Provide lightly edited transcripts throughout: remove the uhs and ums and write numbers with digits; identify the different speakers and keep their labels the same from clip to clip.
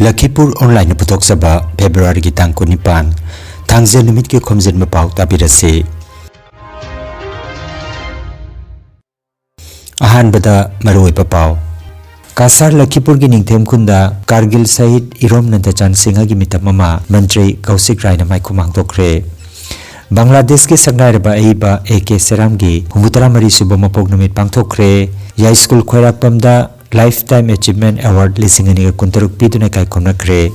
Speaker 1: Lakhipur Online Putoksaba February ki tang kunipan Thangze numit ki Khomjinba Pao tabirase Ahanbada maroi papao Kasar Lakhipur ki ningthem khunda Kargil Sahid Irom Nandachan Singha ki mitamama Mantri Kausik Raina mai khumang tokre Bangladesh ke sangnai ba eiba AK Seram gi humutara mari suba mapok numit pangthokre ya school khoirakpamda Lifetime Achievement Award lising ani kuntaruk piduna kai khonakre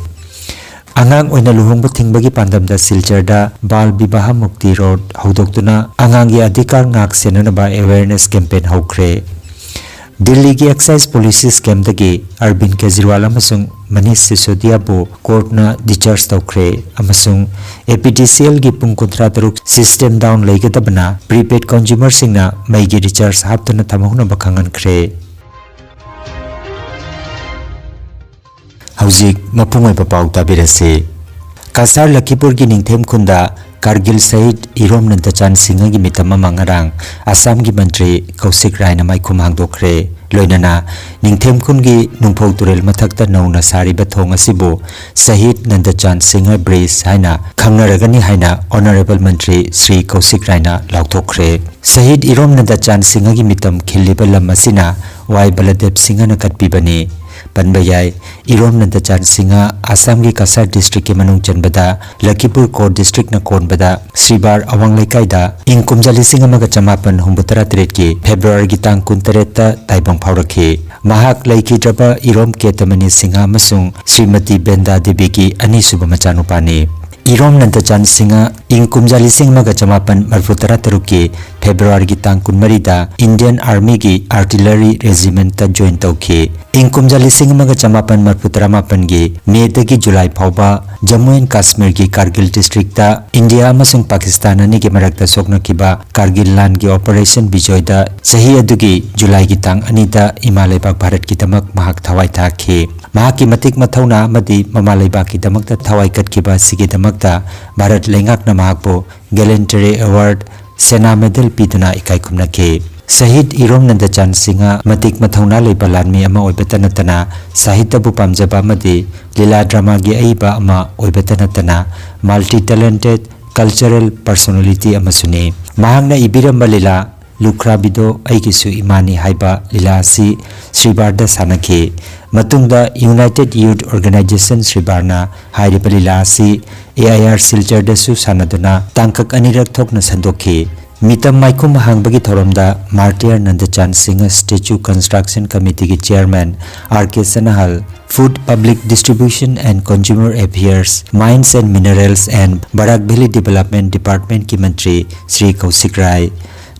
Speaker 1: Angang oina luhongba thingbagi pandamda Silcharda Bal Bibaha Mukti Road haudoktuna angangi adhikar ngak senana ba awareness campaign haukre Delhi ki excise police scam dagi Arvind Kejriwal amasung Manish Sisodia bo court na discharge tawkre amasung APTCL gi pung kontra taruk system down leigadabana prepaid consumer singna maigi recharge haptuna thamahuna bakhangan khre Hauzik mapungoi papau tabirase Kasar Lakhipur ki ningthem khunda Kargil Sahid Irom Nandachan Singha gi mitama mangarang Assam gi mantri Kausik Raina mai khumhang dokre loinana ningthem khun gi nungphau turel mathakta nauna sari ba thong asibo Sahid Nandachan Singha Bridge haina khangnaragani haina honorable mantri Sri Kausik Raina lauthokre Sahid Irom Nandachan Singha gi mitam khilliba lam asina Wai Baladev Singha na katpibani Panbayai Irom Nandachan Singha Assam ki Kasar district ke manung chanbada Lakhipur Court district na konbada Sribar Awang Laikai ing kumjali singa maga chamapan humbutara tret ki February ki tang kuntareta taibang phaurakhe mahak laiki draba Irom Ketamani Singha masung Srimati Benda Devi ki ani suba machanupani Irom Nandachan Singha ing kumjali sing maga chamapan marfutara taruki February ki tang kunmarida Indian Army ki Artillery Regiment ta join tawkhe ing kumjali sing maga chamapan marfutara mapan gi May dagi July phauba Jammu and Kashmir ki Kargil district ta India amasung Pakistan ani ki marakta sokna kiba Kargil land ki Operation Bijoy da sahi adugi July ki tang ani da Himalaya Bharat ki tamak mahak thawai thakhe mahaki matik mathauna amadi mamalai ba ki damak ta thawai kat kiba sigi damak ta Bharat lengak na mahakpo Gallantry Award Sena Medal piduna ikai khumnakhe Sahid Irom Nandachan Singha matik mathauna leiba lanmi ama oibatanatana sahitya bu pamjaba amadi lila drama gi aiba ama oibatanatana multi talented cultural personality amasuni mahangna ibiramba lila Lukrabido aigisu imani haiba lila si Sribarda sanakhe matungda United Youth Organization Sribarna hairiba lila si AIR Silchar dasu sanaduna tangkak anirak thokna sandokhe Mitam Maikum Hangbagi Thoramda Martyr Nandachan Singha Statue Construction Committee ki Chairman R.K. Sanahal Food Public Distribution and Consumer Affairs Mines and Minerals and Barak Valley Development Department ki Mantri Sri Kausik Rai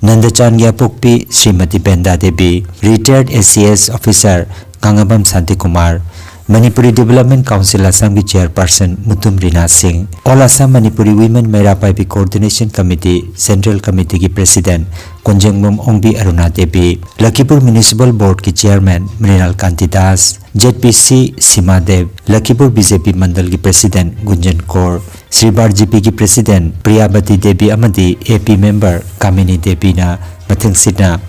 Speaker 1: Nandachan ki apokpi Srimati Benda Devi Retired ACS Officer Kangabam Santi Kumar Manipuri Development Council Assam ki Chairperson Mutum Rina Singh All Assam Manipuri Women Merapai Coordination Committee Central Committee ki President Konjangbom Ongbi Aruna Devi Lakhipur Municipal Board ki Chairman Mrinal Kanti Das ZPC Sima Dev Lakhipur BJP Mandal ki President Gunjan Kaur Sribar GP ki President Priyabati Devi amadi AP Member Kamini Devi na mathang sitna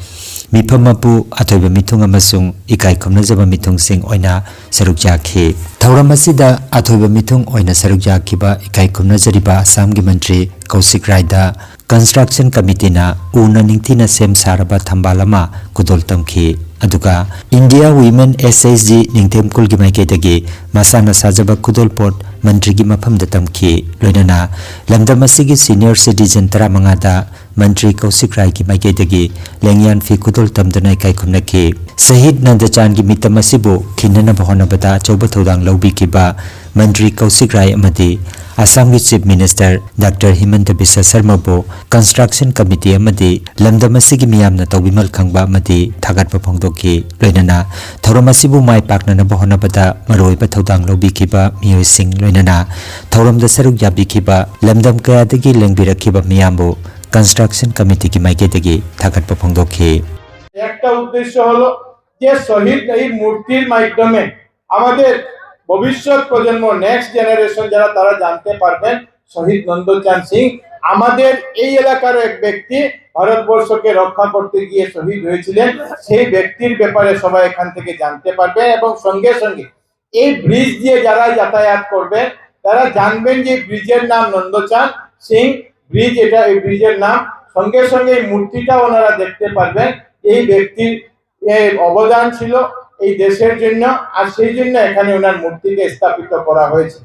Speaker 1: Mipamapu athoiba mithung amasung ikai khomnajaba mithung sing oina saruk jakhe thauram asida athoiba mithung oina saruk jakhiba ikai khomnajariba Assam gi mantri Kausik Raida Construction Committee na una ningthina sem saraba thambalama kudol tamkhi aduga India Women SSG ningthem kul gi maike dagi masana sajaba kudol pot mantri gi mafam da tamkhi loinana lamdam asigi senior citizen tara mangada Mantri Kausik Rai ki maike dagi lengyan fi kudol tamdana kai khumnakhe Sahid Nandachan ki mitam asibo khinana bahona bata chauba thodang lobi kiba Mantri Kausik Rai amadi Assam ki Chief Minister Dr. Himanta Biswa Sarma bo Construction Committee amadi lamdam asigi miyamna tawbimal khangba amadi thagatpa phongdokhi loinana thoram asibu mai pakna bahona bata maroi ba thodang lobi kiba miyoi sing loinana thoram da saruk yabi kiba lamdam kaya dagi lengbirakhiba miyambo Construction Committee ki maike dagi thagatpa phongdokhe
Speaker 2: একটা উদ্দেশ্য হলো যে শহীদ এই মূর্তির মাধ্যমে আমাদের ভবিষ্যৎ প্রজন্ম নেক্সট জেনারেশন যারা তারা জানতে পারবেন শহীদ নন্দচাঁদ সিং আমাদের এই এলাকার এক ব্যক্তি ভারতবর্ষকে রক্ষা করতে গিয়ে শহীদ হয়েছিলেন সেই ব্যক্তির ব্যাপারে সবাই এখান থেকে জানতে পারবে এবং সঙ্গে সঙ্গে এই ব্রিজ দিয়ে যারা যাতায়াত করবেন তারা জানবেন যে ব্রিজের নাম নন্দচাঁদ সিং ব্রিজ, এটা এই ব্রিজের নাম। সঙ্গে সঙ্গে এই মূর্তিটা ওনারা দেখতে পারবেন। এই ব্যক্তির অবদান ছিল এই দেশের জন্য, আর সেই জন্য এখানে ওনার মূর্তিকে স্থাপিত করা হয়েছে।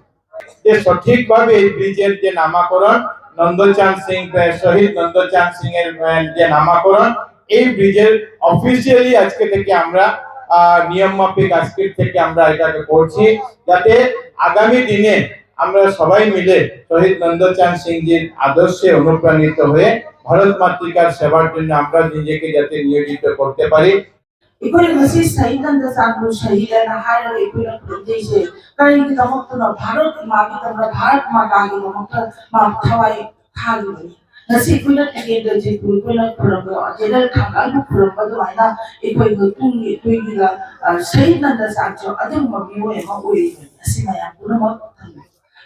Speaker 2: যে সঠিকভাবে এই ব্রিজের যে নামকরণ নন্দচাঁদ সিং, শহীদ নন্দচাঁদ সিং এর যে নামকরণ, এই ব্রিজের অফিসিয়ালি আজকে থেকে আমরা নিয়ম মাফিক আজকে থেকে আমরা এটাকে করছি, যাতে আগামী দিনে আমরা সবাই মিলে শহীদ নন্দচাঁদ সিংজির আদর্শে অনুপ্রাণিত হয়ে ভারত মাতৃকার সেবার জন্য আমরা নিজেকে যাতে নিয়োজিত করতে পারি।
Speaker 3: इकोई मसी शहीद नंदचांदु शहीद है ना हाय रो इकोई ना प्रदेश है कई की नमक तो ना भारत माँ की तमरा भारत माँ का की नमक तो माँ थवाई खाली नहीं नसी इकोई ना टिकेट जी इकोई ना पुरंग जेनर खांगाल को पुरंग तो है ना इकोई को तुम इकोई की ला शहीद नंदचांदु अदम मम्मी वो है माँ वो है ऐसी मैं आपको ना मत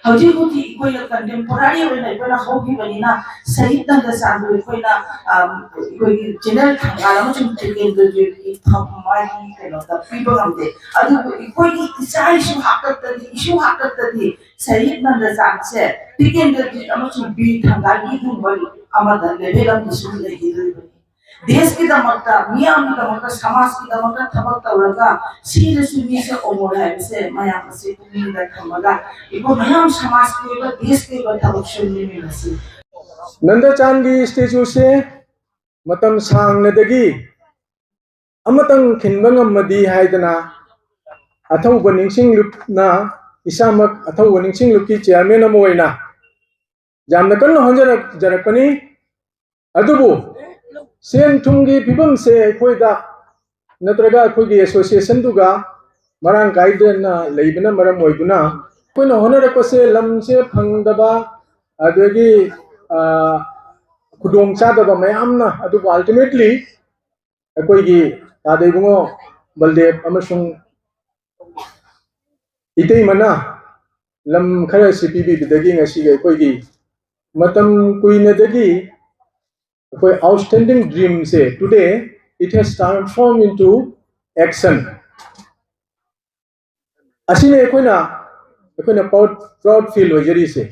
Speaker 3: हौजी होती इकोई ना कंटेम्पोररी हो ना इकोई ना होगी बनी ना शहीद नंदचांदु इकोई ना इकोई जेनर खांगाल में चुन टिकेट जी हमारी कहना पीपल हमदे अदु कोई इशू हाकतदी शहीद नंदचांद से टिकेंद्र जी अमचु बी थंगागी दुबल अमद लेवल हम सुन लेगी देश की दमकता मियाम की दमकता समाज की दमकता थबक तवरगा सीरियस मी से ओमोर है से मयाम से तुमी दा थमगा इको मयाम समाज के देश के थबक सुनने में नसी
Speaker 2: नंदचांद की स्टैचू से मतम सांगनदगी अमतंग खिनबंग मदी हाइदना अथौब निंगसिंग लुपना इसामक अथौब निंगसिंग लुपकी चेयरमैन अमोइना जामना कन्न हंजरक जरकनी अदुबु सेन थुंगी फिबम से अखोइदा नत्रगा अखोइगी एसोसिएशन दुगा मरांग गाइडना लेबना मरम ओइदुना कोइना होनरकसे लमसे फंगदबा अदगी खुदोंग चादबा मयामना अदुबु अल्टीमेटली अखोइगी तादेबुंगो बलदेव अमसुंग इतै मना लम खरा सीपीबी बिदगी ngasiga अखोइगी मतम कुइनदगी अखोइ outstanding dream so today it has transform into action असिने अखोइना प्राउड फील होजरी से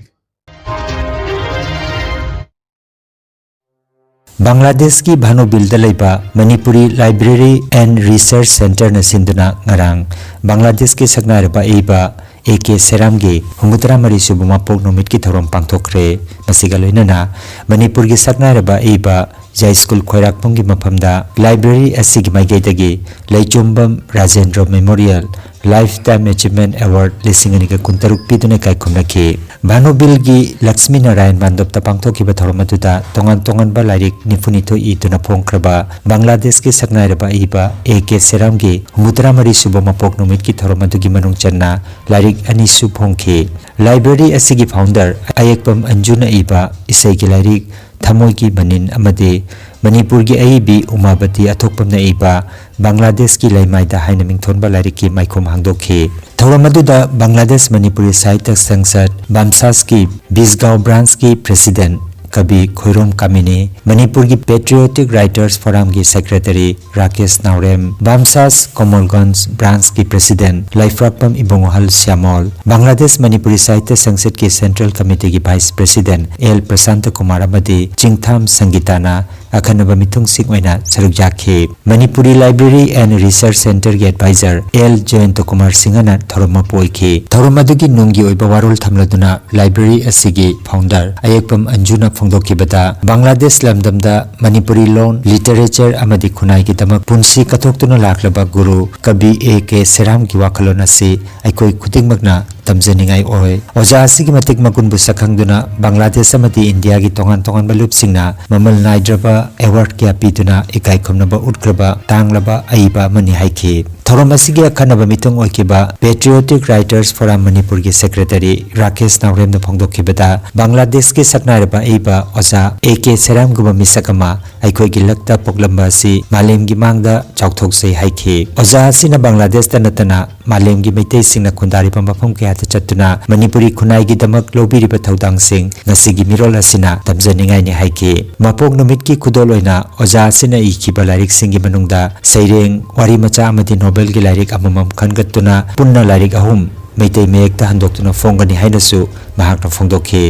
Speaker 1: बांग्लादेश की भानुबिल दलेबा Manipuri library and research centre न सिंधुना ngarang बांग्लादेश के सकनारबा एबा एके सेरामगे हुमुतरा मरी सुबु मापोक नुमित की थौरम पांगथोखरे मसिगा लोइनना मणिपुर की सकनारबा एबा जय स्कूल खोइराकपुंग की मफमदा लाइब्रेरी असिगी माइगेदगी Laichumbam Rajendra memorial lifetime achievement award लिसिंगनी का कुंतरुक पीदुने कायखुमनखि भानुबिल की लक्ष्मी नारायण मानदब पांगथोखिबा थौरम अदुदा तोंगान तोंगान बा लाइरिक निफुनिथो इतुना फोंख्रबा बांग्लादेश की सकनारबा एबा एके सेरामगे हुमुतरा मरी सुबु मापोक नुमित की थौरम अदुगी मनुंग चन्ना लाइरिक अनिसु फोंखे लाइब्रेरी असिगी फाउंडर अयेकपम अंजुना एबा इसैगी लाइरिक थमोई की मनिन अमदे मणिपुर की अईबी उमावती अथोकपम एबा बांग्लादेश की लैमाइदा हाइना मिंगथोनबा लाइरिक की माइखोम हांगदोखे थौरम अदुदा बांग्लादेश मणिपुरी साहित्य संसद बामसास की बिजगांव ब्रांच की प्रेसिडेंट कवि खोइरोम कामिनी मणिपुर की पेट्रियोटिक राइटर्स फोरम की सेक्रेटरी राकेश नावरेम बामसास कोमलगंज ब्रांच की प्रेसिडेंट लाइफ्रापम इबोंगहल श्यामल बांग्लादेश मणिपुरी साहित्य संसद की सेंट्रल कमिटी की vice president L Prashant Kumar अमदी चिंगथाम संगीताना अखनब मिथुंग सिंह ओइना सरुक जाखे Manipuri library and research centre की एडवाइजर एल जयंत कुमार सिंहना थौरम पोइखे थौरम अदुगी नुंगी ओइबा वारोल थमलदुना लाइब्रेरी असिगी फाउंडर अयेकपम अंजुना फोंदोखिबदा बांग्लादेश लमदमदा मणिपुरी लोन लिटरेचर अमदी खुनाई की तमक पुंसी कथोक्तुना लाखलबा गुरु कवि ए के सेराम की वाखलोन असि अखोइ खुदिंगमकना तमजनिंगाई ओय ओजा असिगी मतिक मकुनबु सखंगदुना बांग्लादेश अमदी इंडिया की तोंगान तोंगान बलुपसिंगना ममल नाइद्रबा अवार्ड क्या पीदुना इकाई खमनबा उटक्रबा तांगलबा अइबा मनि हाइखे थौरम असिगी अखनबा मिथुंग ओइकिबा पेट्रियोटिक राइटर्स फोरम मणिपुर की सेक्रेटरी राकेश नावरेम न फोंदोखिबदा बांग्लादेश के सकनारबा एबा ओजा एके सेराम गुबा मिसकमा अखोइ की लक्ता पोकलंबा असि मालेम की मांगदा चाउथोकसै हाइखे ओजा असिना बांग्लादेश तनतना मालेम की मैतै सिंगना खुंदारि पमफम के हाथ चतुना मणिपुरी खुनाई की दमक लोबिरिबा थौदांग सिंग नसिगी मिरोल असिना तमजनिंगाई ने हाइखे मापोक नुमित की खुदोल ओइना ओजा असिना इखिबा लाइरिक सिंगी मनुंगदा सैरेंग वारी मचा अमदि नोबेल की lyric अममम खनगत्तुना पुन्ना lyric अहुम Meitei मयेक्ता हंदोक्तुना फोंगनी हाइनसु महाकना फोंदोखि।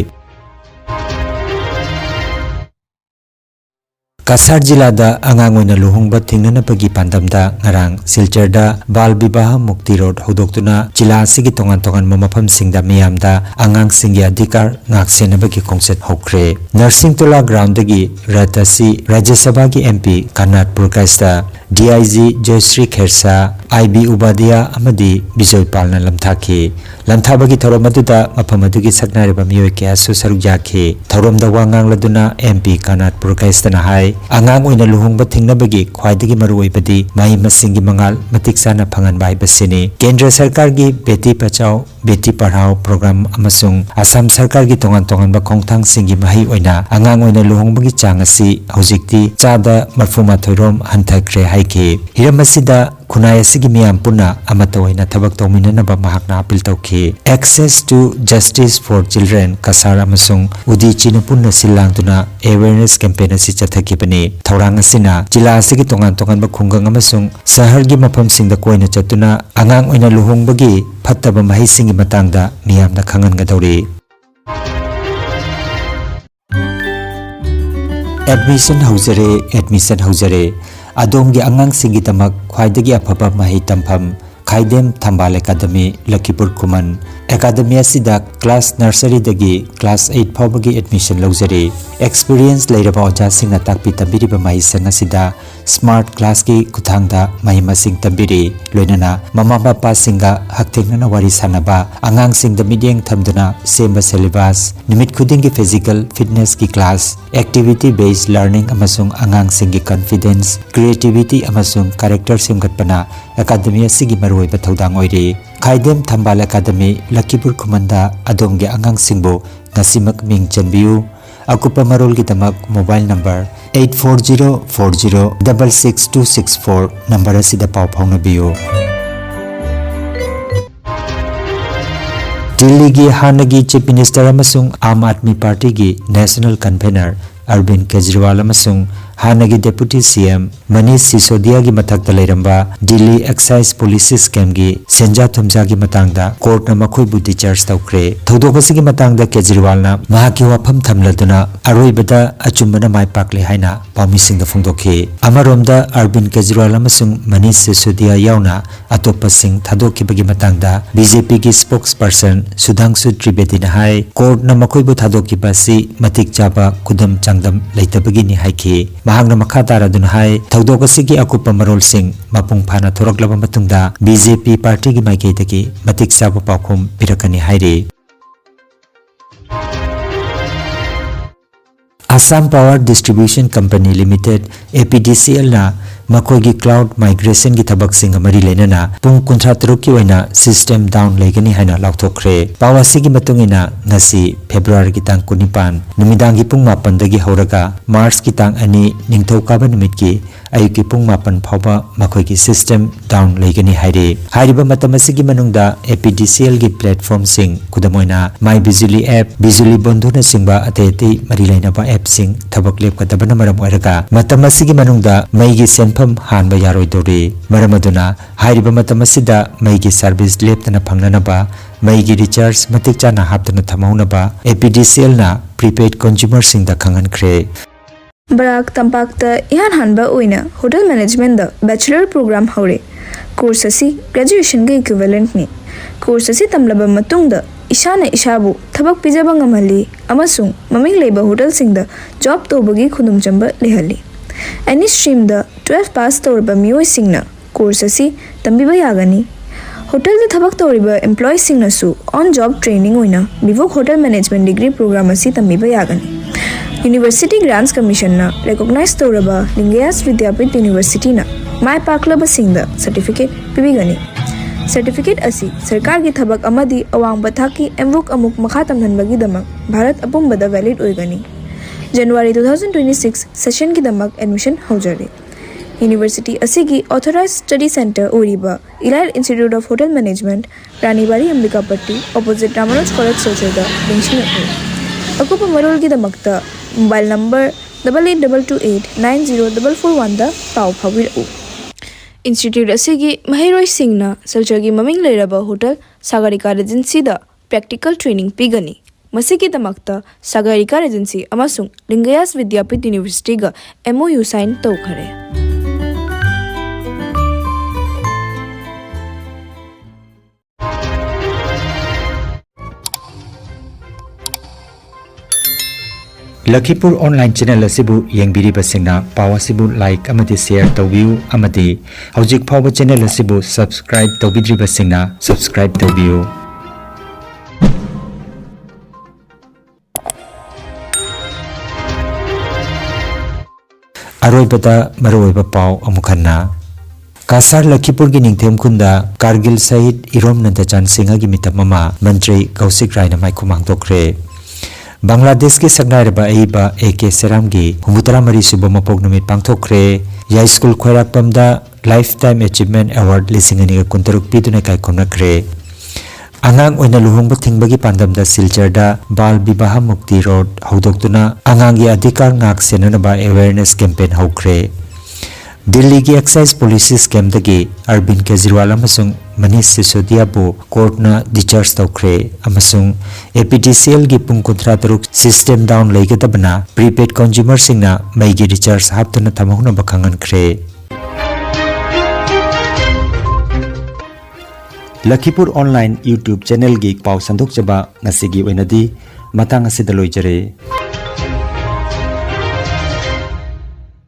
Speaker 1: Kasar जिलादा अंगांगोइना लुहुंगबा थिंगननबगी पांदमदा ngarang सिलचरदा बाल विवाह मुक्ति रोड होदोक्तुना जिला असिगी तोंगान तोंगान मफमसिंगदा मियामदा अंगांगसिंगी अधिकार ngaksenabagi खोंसेट हौख्रे। नरसिंहतोला ग्राउंडगी रतसी राज्य सभा की MP Connaught पुरकाइस्ता DIG Jayashree Khersa IB उबादिया अमदी विजय पालना लमथाखि। लमथाबगी थौरम अदुदा मफम अदुगी सकनारिबा मियोय कयासु सरुक याखि। थौरमदा वांगांगलदुना एमपी कन्नाट पुरकाइस्ताना हाय अंगांग ओइना लुहुंगबा थिंगनबगी ख्वाइदगी मरुओइबदी माहि मसिंगी मंगाल मतिक साना फंगनबा हाइबसिनि। केंद्र सरकार की बेटी बचाओ बेटी पढ़ाओ प्रोग्राम अमसुंग असम सरकार की तोंगान तोंगानबा खोंथांगसिंगी महि ओइना अंगांग ओइना लुहुंगबगी चांग असि हौजिक्ति चादा 38 रोम हंथख्रे हाइखि। हिरम असिदा खुनाय असिगी मियाम पुन्ना अमता ओइना थबक तौमिननबा महाकना अपील तौखि। Access to justice for children कसार अमसुंग उदीचिन पुन्ना सिलांगतुना अवेयरनेस कैंपेन असि चथखिबनि। थौरांग असिना जिला असिगी तोंगान तोंगानबा खुंगंग अमसुंग शहरगी मफमसिंगदा कोइना चतुना अंगांग ओइना लुहुंगबगी फत्तबा महिसिंगी मतंगदा मियामदा खंगनगदौरि। एडमिशन हौजरे अदोमगी अंगांगसिंगी तमक ख्वाइदगी अफबा महि तंफम खाइदेम थंबाल एकाडमी लखीपुर खुमन एकाडमी असिदा क्लास नर्सरी दगी क्लास 8 फाउबगी एडमिशन लौजरे। एक्सपीरियंस लेरबा ओजासिंगना ताकपि तंबिरिबा महि संग असिदा स्मार्ट क्लास की खुथांगदा महि मसिंग तंबिरि लोइनना ममा बापा सिंगा हक्थेंगना वारी सानबा अंगांगसिंगदा मिडियंग थमदुना सेम्बा सिलेबस निमित खुदिंगी फिजिकल फिटनेस की क्लास एक्टिविटी बेस्ड लर्निंग अमसुंग अंगांगसिंगी कॉन्फिडेंस क्रिएटिविटी अमसुंग कैरेक्टर सिमगतपना एकाडमी असिगी मरुओइबा थौदांग ओइरे। खाइदेम थंबाल एकाडमी लखीपुर खुमंदा अदोमगे अंगांगसिंगबो ngasimak ming chanbiu। अकुपा मरोल की तमक मोबाइल नंबर 8404066264 नंबर असिदा पाव फाउनबियो। दिल्ली की हानगी चीफ मिनिस्टर अमसुंग आम आदमी पार्टी की नेशनल कन्वेनर अरविंद केजरीवाल अमसुंग हानगी डेप्यूटी सीएम मनीष सिसोदिया की मथक्ता लेरंबा दिल्ली एक्साइज पुलिस स्कैम की सेंजा थुमजा की मतंगदा कोर्ट न मखोइबु डिचार्ज तौख्रे। थौदोकसिगी मतंगदा केजरीवालना महाकी वाफम थमलदुना अरोइबदा अचुंबना माय पाकले हाइना पामिसिंगदा फोंदोखि। अमरोमदा अरविंद केजरीवाल अमसुंग मनीष सिसोदिया यावना अतोपसिंग थादोखिबगी मतंगदा बीजेपी की स्पोक्सपर्सन सुधांशु त्रिवेदीना हाय कोर्ट न मखोइबु थादोखिबासी मतिक चाबा खुदम चांगदम लेतबगिनी हाइखि। महांगना मखा तारादुना हाय थौदोकसिगी अकुपा मरोलसिंग मपुंग फाना थोरकलबा मतुंगदा बीजेपी पार्टी की माइकेदगी मतिक चाबा पाखुम पिरकनी हाइरे। Assam power distribution company limited APDCL ना मखोगी क्लाउड माइग्रेशन की थबक सिंग मरी लेना पुंग 53 की ओइना सिस्टम डाउन लेगनी हाइना लाउथोख्रे। पावासी की मतुंगिना ngasi फेब्रुवारी की तांग 19 नुमिदांगी पुंग 9 दगी हौरगा मार्च की तांग 2 निंगथौकाबा नुमित की अयुकी पुंग 9 फाउबा मखोगी सिस्टम डाउन लेगनी हाइरे। हाइरिबा मतम असिगी मनुंगदा APDCL की प्लेटफॉर्म सिंग खुदमोइना माई बिजुली ऐप बिजुली बंधुना सिंगबा अतेते मरी लेनाबा ऐप सिंग थबक लेपकदबना मरम ओइरगा मतम असिगी मनुंगदा मईगी सेनफम हानबा यारोइदोरे। मरम अदुना हाइरिबा मतम असिदा मईगी सर्विस लेपतना फंगननबा मईगी रिचार्ज मतिक चाना हापतना थमौनबा APDCL ना प्रीपेड कंज्यूमर सिंगदा खंगनख्रे।
Speaker 4: Barak Tampak da ihan hanba oina hotel management da bachelor program haure course asi graduation ga equivalent ni course asi tamlaba matung da ishana ishabu thabak pijaba ngamali amasung maming leba hotel sing da job tobagi khudum chamba lehali any stream da 12 pass torba mioi singna course asi tambiba yagani hotel da thabak toriba employee singna su on job training oina bivok hotel management degree program asi tambiba yagani। University Grants Commission na recognize toraba Lingayas Vidyapit University na mai paklaba singda certificate pibigani। Certificate asi sarkar ki thabak amadi awang bathaki emvok amuk makha tamhanbagi damak Bharat apumbada valid oigani। January 2026 session ki damak admission haujare। University asi ki authorized study center oriba Elite Institute of Hotel Management Ranibari Ambikapatti opposite Ramanoj College Sochada Dingshin अकुपा मरोल की दमकता mobile number 8822890441 दा पाव फाविर ओ। Institute asigi mahiroi singna Salchagi maming leiraba hotel Sagarika Regency da practical training pigani. Masiki tamakta Sagarika Regency amasung Lingayas Vidyapit University ga MOU sign tawkhare.
Speaker 1: Lakhipur Online Channel asibu yengbiriba singna paw asibu like amati share tawbiu amati hojik phawba channel asibu subscribe tawbidriba singna subscribe tawbiu. Aroibata maroiba paw amukhanna Kasar Lakhipur gi ningthem khunda Kargil Sahid Irom Nantachan Singha gi mitamama Mantri Kausik Raina mai khumang tokre Bangladesh ke sagnaraba aiba AK Seram gi humutara mari suba mapok numit pangthokre ya school khoirak pamda lifetime achievement award lisingani ga kuntaruk piduna kai konakre angang oina luhongba thingbagi pandamda silcharda bal bibaha mukti road haudoktuna angang gi adhikar ngak senanaba awareness campaign haukre Delhi ki excise policy scam dagi Arvind Kejriwal amasung Manish Sisodia bu court na discharge tawkre amasung APTCL gi pung kontra taruk system down leigadabna prepaid consumer singna mai gi recharge haptuna thamahuna bakhangan khre Lakhipur Online YouTube channel gi paw sandok chaba ngasigi oinadi matang asida loijare